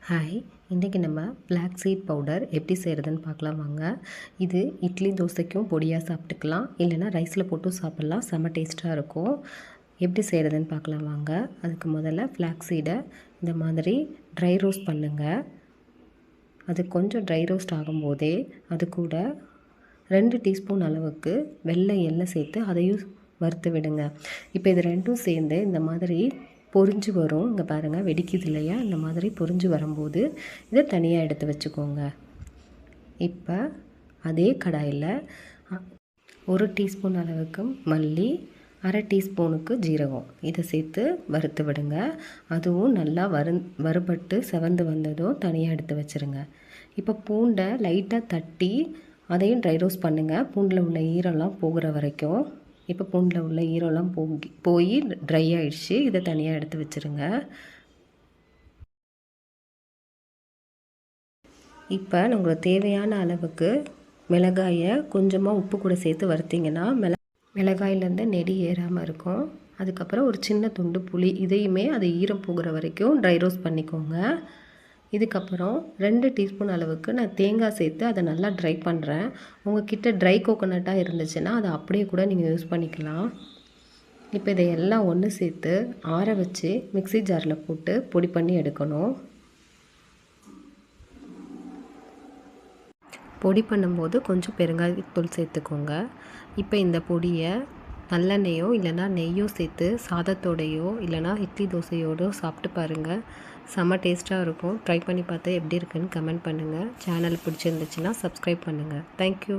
Hi, இன்றைக்கி நம்ம flax seed powder எப்படி செய்கிறதுன்னு பார்க்கலாம் வாங்க. இது இட்லி தோசைக்கும் பொடியாக சாப்பிட்டுக்கலாம், இல்லைனா ரைஸில் போட்டும் சாப்பிட்லாம். செம்ம டேஸ்ட்டாக இருக்கும். எப்படி செய்கிறதுன்னு பார்க்கலாம் வாங்க. அதுக்கு முதல்ல ஃப்ளாக்ஸ் சீடை இந்த மாதிரி ட்ரை ரோஸ்ட் பண்ணுங்கள். அது கொஞ்சம் ட்ரை ரோஸ்ட் ஆகும்போதே அது கூட 2 டீஸ்பூன் அளவுக்கு வெள்ளை எண்ணெய் சேர்த்து அதையும் வறுத்து விடுங்க. இப்போ இது ரெண்டும் சேர்ந்து இந்த மாதிரி பொரிஞ்சு வரும். இங்கே பாருங்கள், வெடிக்குது இல்லையா? இந்த மாதிரி பொரிஞ்சு வரும்போது இதை தனியாக எடுத்து வச்சுக்கோங்க. இப்போ அதே கடாயில் 1 டீஸ்பூன் அளவுக்கு மல்லி, 1/2 டீஸ்பூனுக்கு ஜீரகம் இதை சேர்த்து வறுத்து விடுங்க. அதுவும் நல்லா வறுபட்டு செவந்து வந்ததும் தனியாக எடுத்து வச்சுருங்க. இப்போ பூண்டை லைட்டாக தட்டி அதையும் ட்ரை ரோஸ்ட் பண்ணுங்கள், பூண்டில் உள்ள ஈரம்லாம் போகிற வரைக்கும். இப்போ பூண்டில் உள்ள ஈரம்லாம் போய் ட்ரை ஆகிடுச்சு. இதை தனியாக எடுத்து வச்சுருங்க. இப்போ உங்களுக்கு தேவையான அளவுக்கு மிளகாயை கொஞ்சமாக உப்பு கூட சேர்த்து வறுத்திங்கன்னா மிளகாயிலேருந்து நெடி ஏறாமல் இருக்கும். அதுக்கப்புறம் ஒரு சின்ன துண்டு புளி, இதையுமே அது ஈரம் போகிற வரைக்கும் ட்ரை ரோஸ்ட் பண்ணிக்கோங்க. இதுக்கப்புறம் 2 டீஸ்பூன் அளவுக்கு நான் தேங்காய் சேர்த்து அதை நல்லா ட்ரை பண்ணுறேன். உங்கள்கிட்ட ட்ரை கோகோனட்டாக இருந்துச்சுன்னா அதை அப்படியே கூட நீங்கள் யூஸ் பண்ணிக்கலாம். இப்போ இதை எல்லாம் ஒன்று சேர்த்து ஆற வச்சு மிக்ஸி ஜாரில் போட்டு பொடி பண்ணி எடுக்கணும். பொடி பண்ணும்போது கொஞ்சம் பெருங்காயத்தூள் சேர்த்துக்கோங்க. இப்போ இந்த பொடியை நல்லெண்ணெயோ இல்லைனா நெய்யோ சேர்த்து சாதத்தோடையோ இல்லைனா இட்லி தோசையோடோ சாப்பிட்டு பாருங்கள். செம்ம டேஸ்ட்டாக இருக்கும். ட்ரை பண்ணி பார்த்து எப்படி இருக்குன்னு கமெண்ட் பண்ணுங்கள். சேனல் பிடிச்சிருந்துச்சுன்னா சப்ஸ்கிரைப் பண்ணுங்கள். தேங்க்யூ.